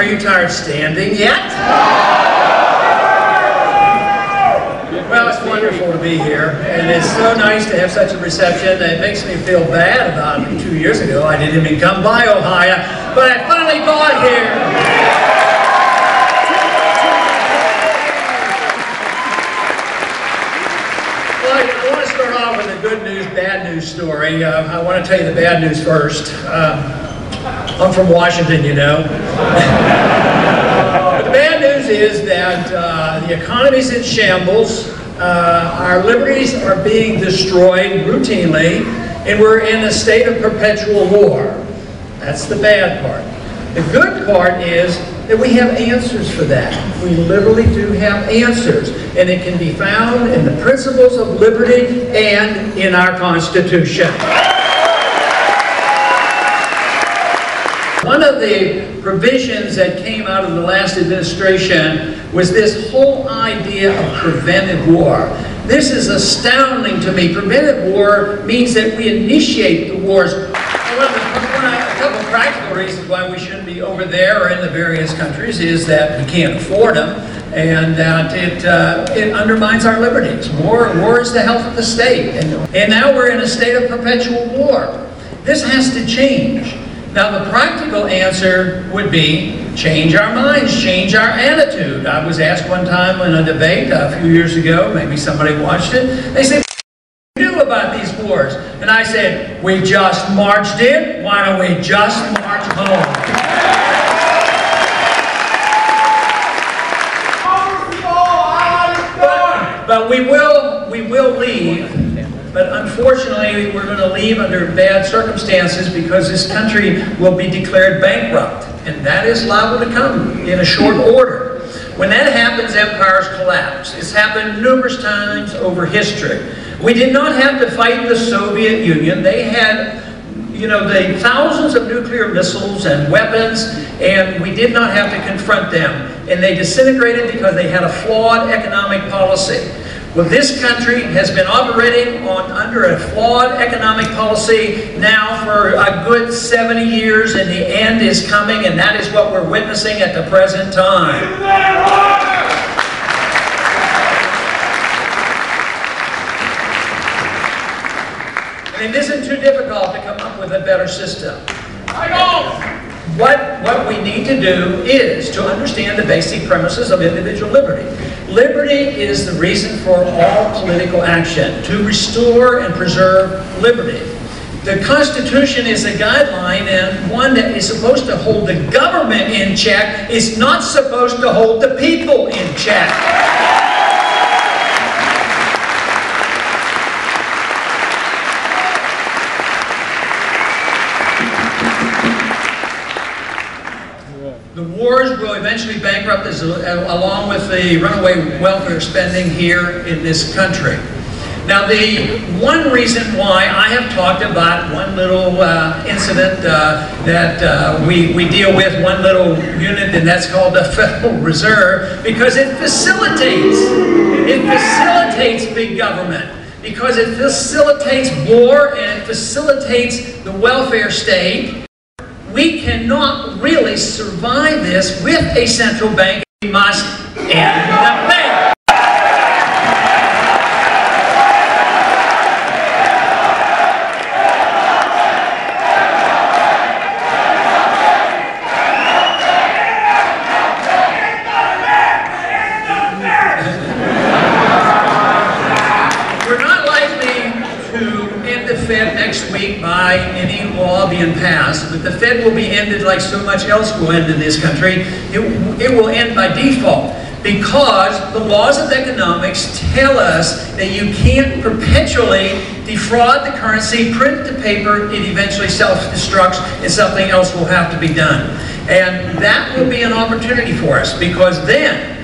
you tired standing yet? Well, it's wonderful to be here, and it's so nice to have such a reception. It makes me feel bad about 2 years ago I didn't even come by Ohio, but I finally got here. Well, I want to start off with a good news, bad news story. I want to tell you the bad news first. I'm from Washington, you know. But the bad news is that the economy's in shambles, our liberties are being destroyed routinely, and we're in a state of perpetual war. That's the bad part. The good part is that we have answers for that. We literally do have answers, and it can be found in the principles of liberty and in our Constitution. One of the provisions that came out of the last administration was this whole idea of preventive war. This is astounding to me. Preventive war means that we initiate the wars. A couple of practical reasons why we shouldn't be over there or in the various countries is that we can't afford them, and that it undermines our liberties. War is the health of the state, and now we're in a state of perpetual war. This has to change. Now, the practical answer would be change our minds, change our attitude. I was asked one time in a debate a few years ago, maybe somebody watched it, they said, what do you do about these wars? And I said, we just marched in, why don't we just march home? But we will leave. But unfortunately, we're going to leave under bad circumstances because this country will be declared bankrupt. And that is liable to come in a short order. When that happens, empires collapse. It's happened numerous times over history. We did not have to fight the Soviet Union. They had, you know, the thousands of nuclear missiles and weapons, and we did not have to confront them. And they disintegrated because they had a flawed economic policy. Well, this country has been operating under a flawed economic policy now for a good 70 years, and the end is coming, and that is what we're witnessing at the present time. And it isn't too difficult to come up with a better system. What we need to do is to understand the basic premises of individual liberty. Liberty is the reason for all political action, to restore and preserve liberty. The Constitution is a guideline and one that is supposed to hold the government in check. It's not supposed to hold the people in check. The wars will eventually bankrupt us, along with the runaway welfare spending here in this country. Now, the one reason why I have talked about one little incident that we deal with, one little unit, and that's called the Federal Reserve, because it facilitates big government, because it facilitates war and it facilitates the welfare state. We cannot really survive this with a central bank. We must end the bank. We're not likely to end the Fed next week by any law being passed, but the Fed will be ended like so much else will end in this country. It will end by default, because the laws of economics tell us that you can't perpetually defraud the currency, print the paper, it eventually self-destructs, and something else will have to be done. And that will be an opportunity for us, because then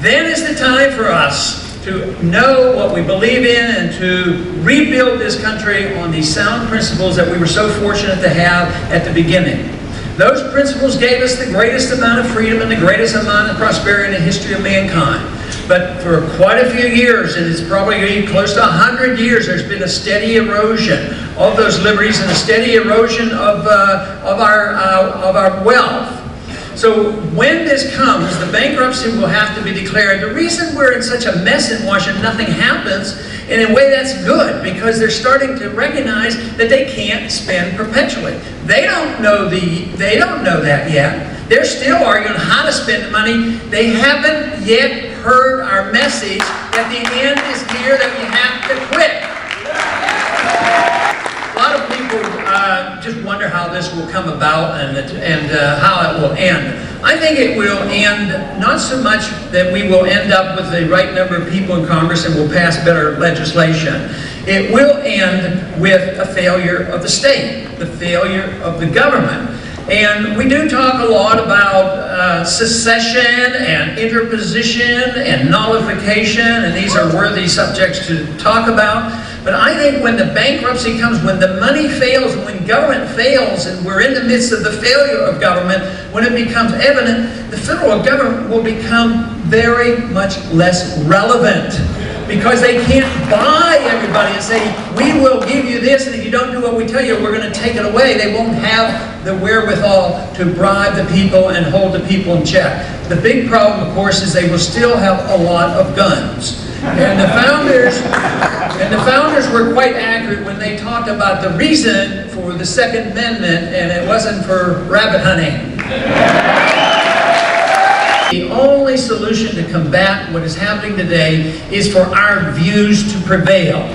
is the time for us to know what we believe in and to rebuild this country on these sound principles that we were so fortunate to have at the beginning. Those principles gave us the greatest amount of freedom and the greatest amount of prosperity in the history of mankind. But for quite a few years, and it's probably close to 100 years, there's been a steady erosion of those liberties and a steady erosion of our wealth. So when this comes, the bankruptcy will have to be declared. The reason we're in such a mess in Washington, nothing happens, and in a way that's good, because they're starting to recognize that they can't spend perpetually. They don't know that yet. They're still arguing how to spend the money. They haven't yet heard our message that the end is here, that we have to quit. A lot of people just wonder how this will come about and how it will end. I think it will end not so much that we will end up with the right number of people in Congress and will pass better legislation. It will end with a failure of the state, the failure of the government. And we do talk a lot about secession and interposition and nullification, and these are worthy subjects to talk about. But I think when the bankruptcy comes, when the money fails, when government fails, and we're in the midst of the failure of government, when it becomes evident, the federal government will become very much less relevant. Because they can't buy everybody and say, we will give you this, and if you don't do what we tell you, we're going to take it away. They won't have the wherewithal to bribe the people and hold the people in check. The big problem, of course, is they will still have a lot of guns. And the founders were quite accurate when they talked about the reason for the Second Amendment, and it wasn't for rabbit hunting. The only solution to combat what is happening today is for our views to prevail.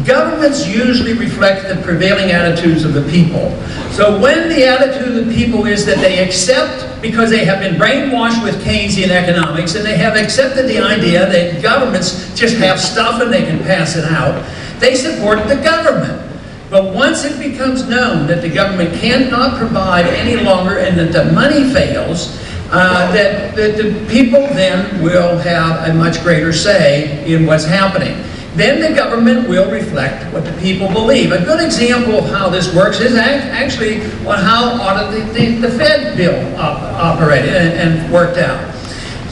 Governments usually reflect the prevailing attitudes of the people. So when the attitude of the people is that they accept, because they have been brainwashed with Keynesian economics, and they have accepted the idea that governments just have stuff and they can pass it out, they support the government. But once it becomes known that the government cannot provide any longer and that the money fails, that the people then will have a much greater say in what's happening. Then the government will reflect what the people believe. A good example of how this works is actually on how the Fed bill operated and worked out.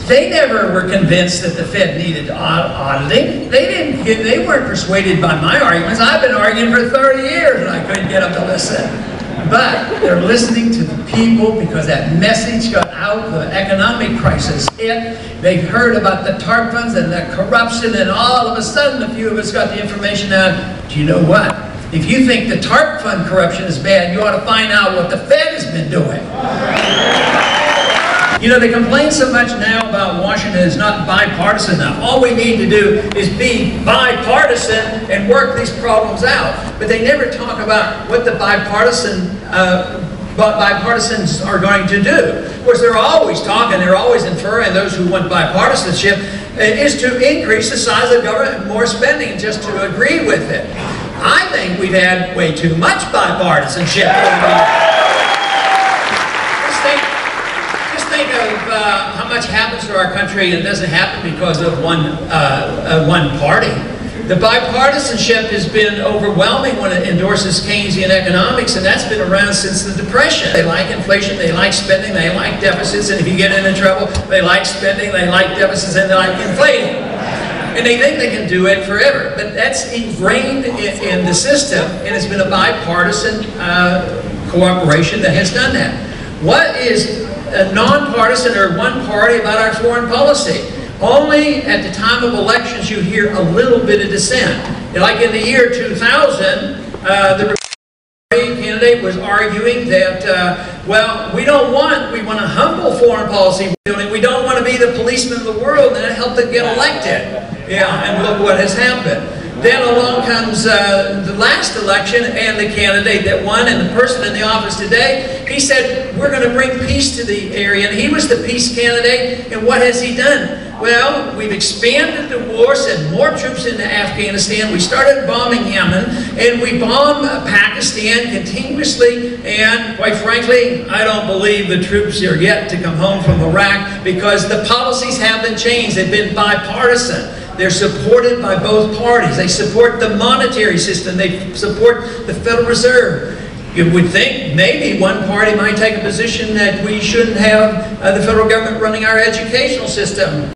They never were convinced that the Fed needed auditing. They weren't persuaded by my arguments. I've been arguing for 30 years and I couldn't get them to listen. But they're listening to the people because that message got out, the economic crisis hit. They heard about the TARP funds and the corruption, and all of a sudden a few of us got the information out. Do you know what? If you think the TARP fund corruption is bad, you ought to find out what the Fed has been doing. You know, they complain so much now about Washington is not bipartisan enough. All we need to do is be bipartisan and work these problems out. But they never talk about what the bipartisans are going to do. Of course, they're always talking, they're always inferring, those who want bipartisanship, is to increase the size of government and more spending, just to agree with it. I think we've had way too much bipartisanship. Think of how much happens to our country, and it doesn't happen because of one party. The bipartisanship has been overwhelming when it endorses Keynesian economics, and that's been around since the Depression. They like inflation, they like spending, they like deficits, and if you get into trouble, they like spending, they like deficits, and they like inflating. And they think they can do it forever. But that's ingrained in the system, and it's been a bipartisan cooperation that has done that. What is nonpartisan or one party about our foreign policy? Only at the time of elections you hear a little bit of dissent. Like in the year 2000, the Republican candidate was arguing that, well, we want a humble foreign policy. We don't want to be the policeman of the world, and it helped them get elected. Yeah, and look what has happened. Then along comes the last election, and the candidate that won, and the person in the office today, he said, we're going to bring peace to the area, and he was the peace candidate, and what has he done? Well, we've expanded the war, sent more troops into Afghanistan, we started bombing Yemen, and we bomb Pakistan continuously, and quite frankly, I don't believe the troops are yet to come home from Iraq, because the policies haven't changed. They've been bipartisan. They're supported by both parties. They support the monetary system. They support the Federal Reserve. You would think maybe one party might take a position that we shouldn't have the federal government running our educational system.